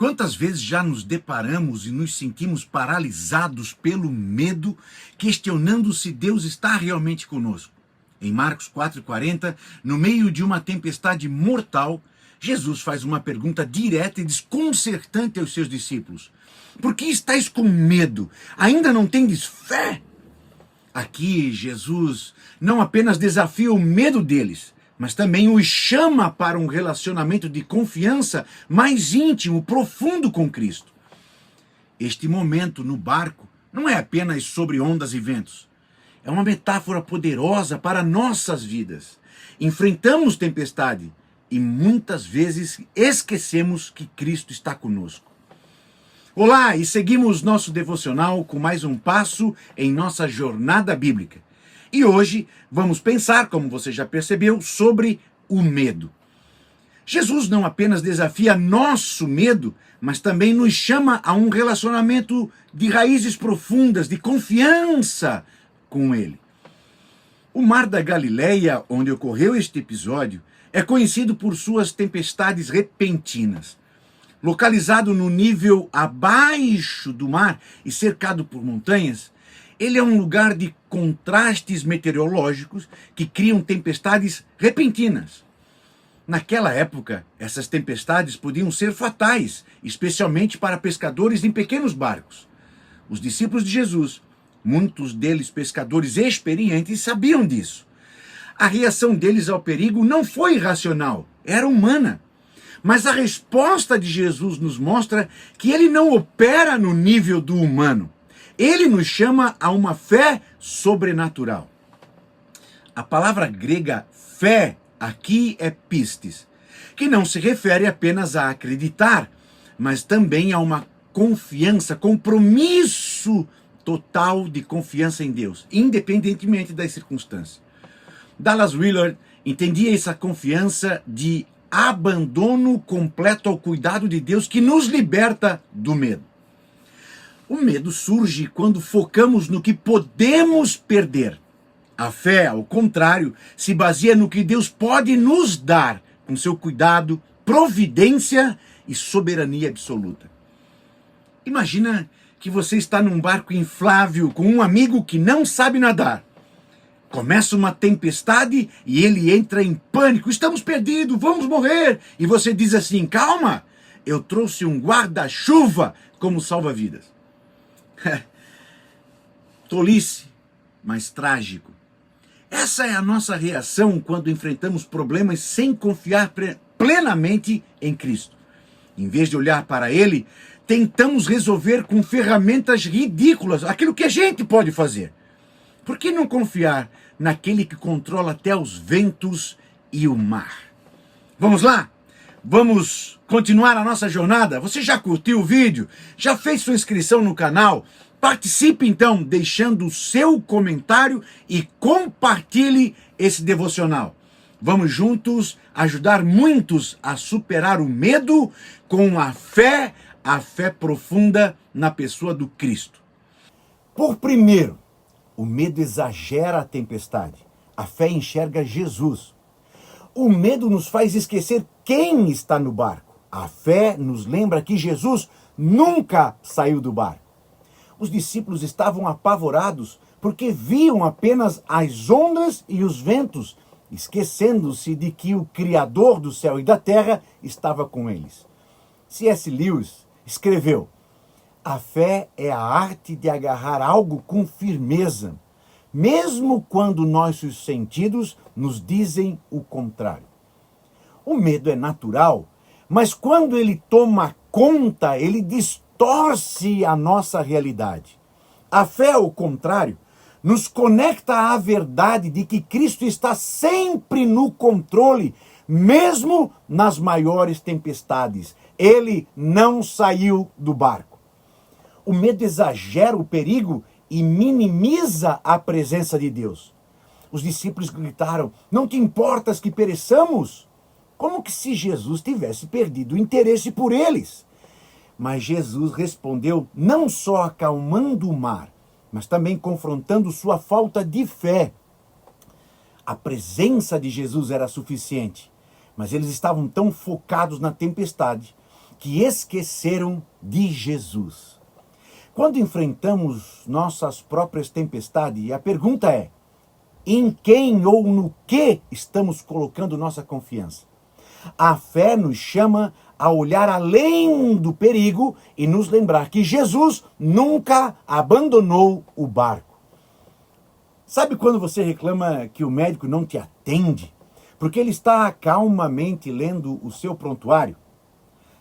Quantas vezes já nos deparamos e nos sentimos paralisados pelo medo, questionando se Deus está realmente conosco? Em Marcos 4,40, no meio de uma tempestade mortal, Jesus faz uma pergunta direta e desconcertante aos seus discípulos. Por que estáis com medo? Ainda não tendes fé? Aqui, Jesus não apenas desafia o medo deles, mas também os chama para um relacionamento de confiança mais íntimo, profundo com Cristo. Este momento no barco não é apenas sobre ondas e ventos. É uma metáfora poderosa para nossas vidas. Enfrentamos tempestade e muitas vezes esquecemos que Cristo está conosco. Olá, e seguimos nosso devocional com mais um passo em nossa jornada bíblica. E hoje vamos pensar, como você já percebeu, sobre o medo. Jesus não apenas desafia nosso medo, mas também nos chama a um relacionamento de raízes profundas, de confiança com Ele. O Mar da Galileia, onde ocorreu este episódio, é conhecido por suas tempestades repentinas. Localizado no nível abaixo do mar e cercado por montanhas, ele é um lugar de contrastes meteorológicos que criam tempestades repentinas. Naquela época, essas tempestades podiam ser fatais, especialmente para pescadores em pequenos barcos. Os discípulos de Jesus, muitos deles pescadores experientes, sabiam disso. A reação deles ao perigo não foi irracional, era humana. Mas a resposta de Jesus nos mostra que ele não opera no nível do humano. Ele nos chama a uma fé sobrenatural. A palavra grega fé aqui é pistis, que não se refere apenas a acreditar, mas também a uma confiança, compromisso total de confiança em Deus, independentemente das circunstâncias. Dallas Willard entendia essa confiança de abandono completo ao cuidado de Deus que nos liberta do medo. O medo surge quando focamos no que podemos perder. A fé, ao contrário, se baseia no que Deus pode nos dar, com seu cuidado, providência e soberania absoluta. Imagina que você está num barco inflável com um amigo que não sabe nadar. Começa uma tempestade e ele entra em pânico. Estamos perdidos, vamos morrer. E você diz assim, calma, eu trouxe um guarda-chuva como salva-vidas. Tolice, mas trágico. Essa é a nossa reação quando enfrentamos problemas sem confiar plenamente em Cristo. Em vez de olhar para Ele, tentamos resolver com ferramentas ridículas aquilo que a gente pode fazer. Por que não confiar naquele que controla até os ventos e o mar? Vamos lá? Vamos continuar a nossa jornada? Você já curtiu o vídeo? Já fez sua inscrição no canal? Participe então, deixando o seu comentário e compartilhe esse devocional. Vamos juntos ajudar muitos a superar o medo com a fé profunda na pessoa do Cristo. Por primeiro, o medo exagera a tempestade. A fé enxerga Jesus. O medo nos faz esquecer quem está no barco. A fé nos lembra que Jesus nunca saiu do barco. Os discípulos estavam apavorados porque viam apenas as ondas e os ventos, esquecendo-se de que o Criador do céu e da terra estava com eles. C.S. Lewis escreveu: a fé é a arte de agarrar algo com firmeza, mesmo quando nossos sentidos nos dizem o contrário. O medo é natural, mas quando ele toma conta, ele distorce a nossa realidade. A fé, ao contrário, nos conecta à verdade de que Cristo está sempre no controle, mesmo nas maiores tempestades. Ele não saiu do barco. O medo exagera o perigo e minimiza a presença de Deus. Os discípulos gritaram: não te importas que pereçamos? Como que se Jesus tivesse perdido o interesse por eles. Mas Jesus respondeu, não só acalmando o mar, mas também confrontando sua falta de fé. A presença de Jesus era suficiente, mas eles estavam tão focados na tempestade que esqueceram de Jesus. Quando enfrentamos nossas próprias tempestades, a pergunta é: em quem ou no que estamos colocando nossa confiança? A fé nos chama a olhar além do perigo e nos lembrar que Jesus nunca abandonou o barco. Sabe quando você reclama que o médico não te atende porque ele está calmamente lendo o seu prontuário?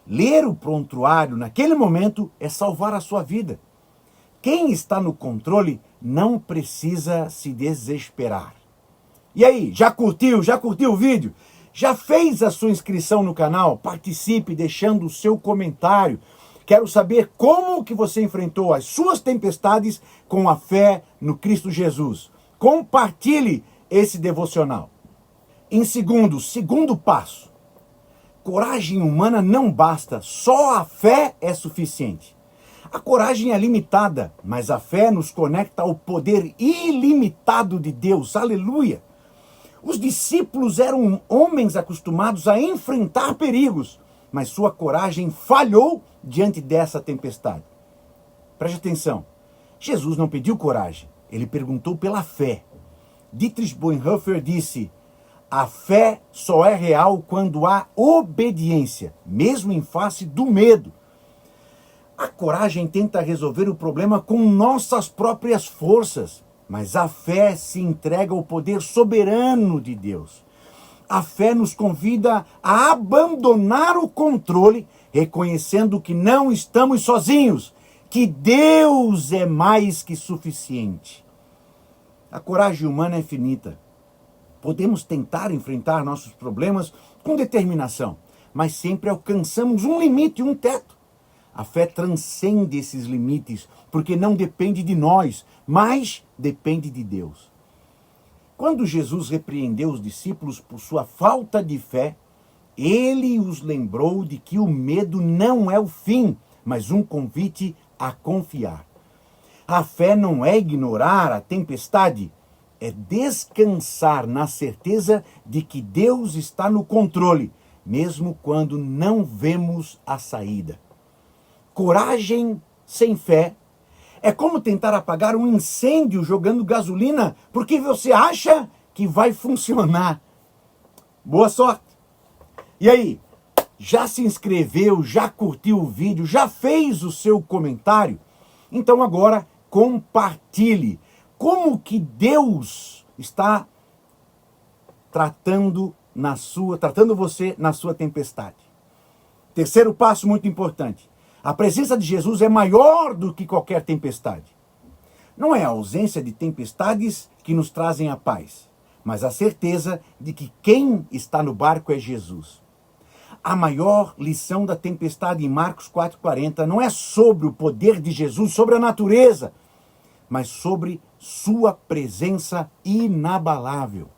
Ler o prontuário naquele momento é salvar a sua vida. Quem está no controle não precisa se desesperar. E aí, já curtiu o vídeo? Já fez a sua inscrição no canal? Participe deixando o seu comentário. Quero saber como que você enfrentou as suas tempestades com a fé no Cristo Jesus. Compartilhe esse devocional. Em segundo passo, coragem humana não basta, só a fé é suficiente. A coragem é limitada, mas a fé nos conecta ao poder ilimitado de Deus. Aleluia! Os discípulos eram homens acostumados a enfrentar perigos, mas sua coragem falhou diante dessa tempestade. Preste atenção, Jesus não pediu coragem, ele perguntou pela fé. Dietrich Bonhoeffer disse: a fé só é real quando há obediência, mesmo em face do medo. A coragem tenta resolver o problema com nossas próprias forças, mas a fé se entrega ao poder soberano de Deus. A fé nos convida a abandonar o controle, reconhecendo que não estamos sozinhos, que Deus é mais que suficiente. A coragem humana é finita. Podemos tentar enfrentar nossos problemas com determinação, mas sempre alcançamos um limite, um teto. A fé transcende esses limites, porque não depende de nós, mas depende de Deus. Quando Jesus repreendeu os discípulos por sua falta de fé, ele os lembrou de que o medo não é o fim, mas um convite a confiar. A fé não é ignorar a tempestade, é descansar na certeza de que Deus está no controle, mesmo quando não vemos a saída. Coragem sem fé é como tentar apagar um incêndio jogando gasolina porque você acha que vai funcionar. Boa sorte! E aí, já se inscreveu, já curtiu o vídeo, já fez o seu comentário? Então agora compartilhe como que Deus está tratando você na sua tempestade. Terceiro passo muito importante. A presença de Jesus é maior do que qualquer tempestade. Não é a ausência de tempestades que nos trazem a paz, mas a certeza de que quem está no barco é Jesus. A maior lição da tempestade em Marcos 4,40 não é sobre o poder de Jesus, sobre a natureza, mas sobre sua presença inabalável.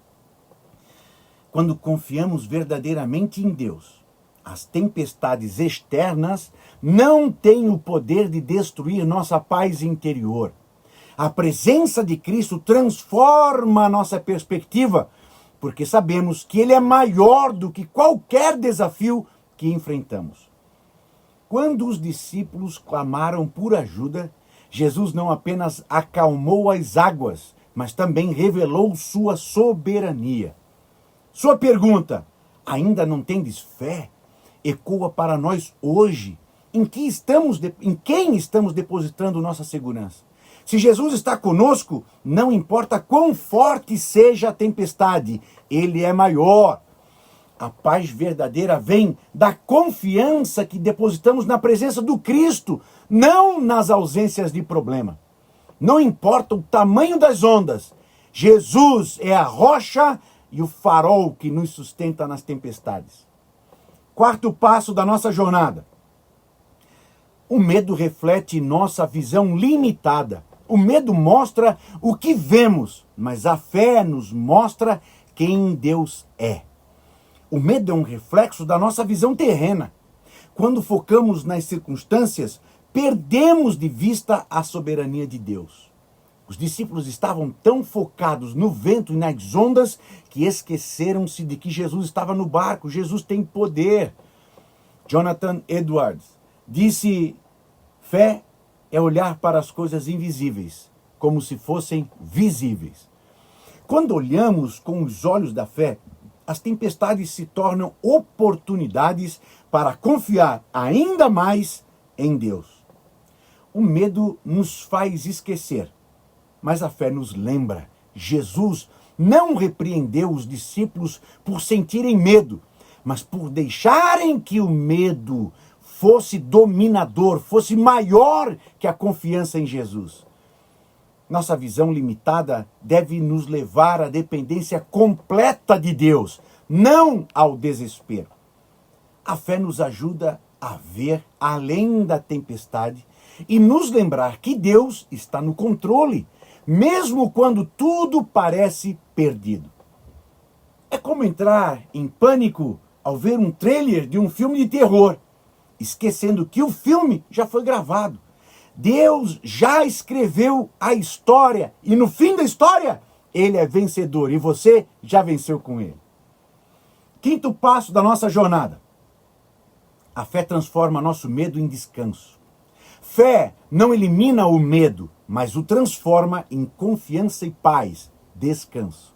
Quando confiamos verdadeiramente em Deus, as tempestades externas não têm o poder de destruir nossa paz interior. A presença de Cristo transforma a nossa perspectiva, porque sabemos que Ele é maior do que qualquer desafio que enfrentamos. Quando os discípulos clamaram por ajuda, Jesus não apenas acalmou as águas, mas também revelou sua soberania. Sua pergunta, ainda não tendes fé? Ecoa para nós hoje. Em quem estamos depositando nossa segurança? Se Jesus está conosco, não importa quão forte seja a tempestade, Ele é maior. A paz verdadeira vem da confiança que depositamos na presença do Cristo, não nas ausências de problema. Não importa o tamanho das ondas, Jesus é a rocha e o farol que nos sustenta nas tempestades. Quarto passo da nossa jornada. O medo reflete nossa visão limitada. O medo mostra o que vemos, mas a fé nos mostra quem Deus é. O medo é um reflexo da nossa visão terrena. Quando focamos nas circunstâncias, perdemos de vista a soberania de Deus. Os discípulos estavam tão focados no vento e nas ondas que esqueceram-se de que Jesus estava no barco. Jesus tem poder. Jonathan Edwards, disse: fé é olhar para as coisas invisíveis, como se fossem visíveis. Quando olhamos com os olhos da fé, as tempestades se tornam oportunidades para confiar ainda mais em Deus. O medo nos faz esquecer, mas a fé nos lembra. Jesus não repreendeu os discípulos por sentirem medo, mas por deixarem que o medo fosse dominador, fosse maior que a confiança em Jesus. Nossa visão limitada deve nos levar à dependência completa de Deus, não ao desespero. A fé nos ajuda a ver além da tempestade e nos lembrar que Deus está no controle, mesmo quando tudo parece perdido. É como entrar em pânico ao ver um trailer de um filme de terror, esquecendo que o filme já foi gravado. Deus já escreveu a história e no fim da história, Ele é vencedor e você já venceu com Ele. Quinto passo da nossa jornada. A fé transforma nosso medo em descanso. Fé não elimina o medo, mas o transforma em confiança e paz, descanso.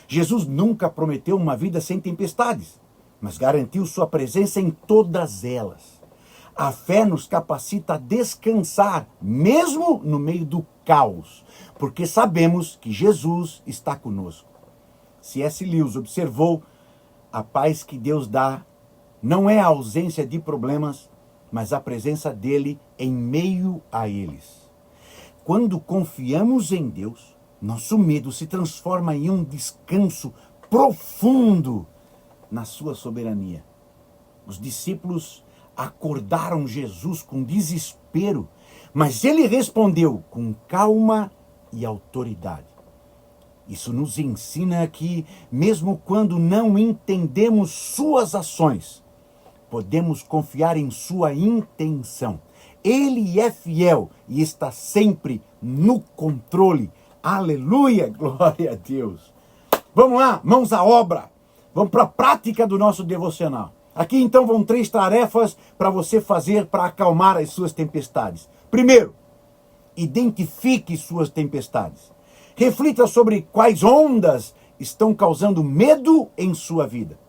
Jesus nunca prometeu uma vida sem tempestades, mas garantiu sua presença em todas elas. A fé nos capacita a descansar, mesmo no meio do caos, porque sabemos que Jesus está conosco. C.S. Lewis observou: a paz que Deus dá não é a ausência de problemas, mas a presença dele em meio a eles. Quando confiamos em Deus, nosso medo se transforma em um descanso profundo na sua soberania. Os discípulos acordaram Jesus com desespero, mas ele respondeu com calma e autoridade. Isso nos ensina que, mesmo quando não entendemos suas ações, podemos confiar em sua intenção. Ele é fiel e está sempre no controle. Aleluia, glória a Deus. Vamos lá, mãos à obra. Vamos para a prática do nosso devocional. Aqui então vão 3 tarefas para você fazer para acalmar as suas tempestades. Primeiro, identifique suas tempestades. Reflita sobre quais ondas estão causando medo em sua vida.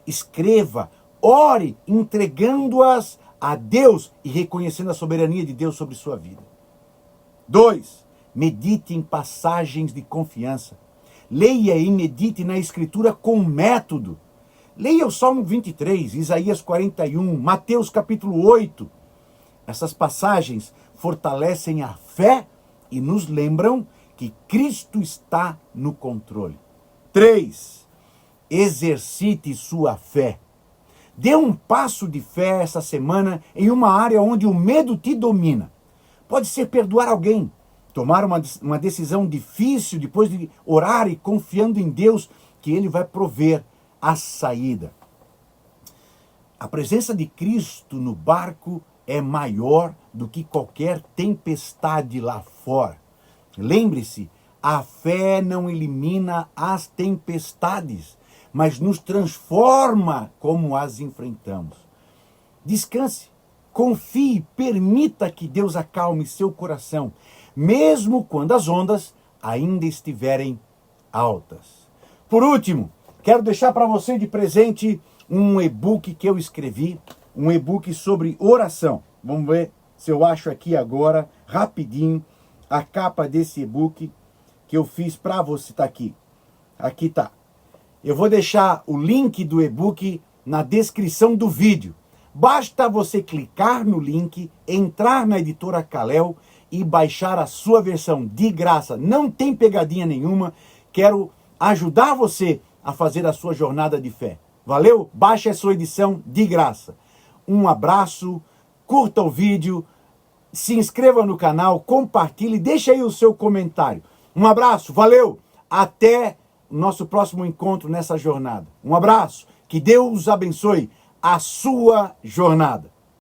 Escreva, ore, entregando-as a Deus e reconhecendo a soberania de Deus sobre sua vida. 2, medite em passagens de confiança. Leia e medite na Escritura com método. Leia o Salmo 23, Isaías 41, Mateus capítulo 8. Essas passagens fortalecem a fé e nos lembram que Cristo está no controle. 3, exercite sua fé. Dê um passo de fé essa semana em uma área onde o medo te domina. Pode ser perdoar alguém, tomar uma decisão difícil depois de orar e confiando em Deus que Ele vai prover a saída. A presença de Cristo no barco é maior do que qualquer tempestade lá fora. Lembre-se, a fé não elimina as tempestades, mas nos transforma como as enfrentamos. Descanse, confie, permita que Deus acalme seu coração, mesmo quando as ondas ainda estiverem altas. Por último, quero deixar para você de presente um e-book que eu escrevi, um e-book sobre oração. Vamos ver se eu acho aqui agora, rapidinho, a capa desse e-book que eu fiz para você. Tá aqui. Aqui tá. Eu vou deixar o link do e-book na descrição do vídeo. Basta você clicar no link, entrar na editora Kalel e baixar a sua versão de graça. Não tem pegadinha nenhuma. Quero ajudar você a fazer a sua jornada de fé. Valeu? Baixe a sua edição de graça. Um abraço, curta o vídeo, se inscreva no canal, compartilhe, deixe aí o seu comentário. Um abraço, valeu! Até o nosso próximo encontro nessa jornada. Um abraço, que Deus abençoe a sua jornada.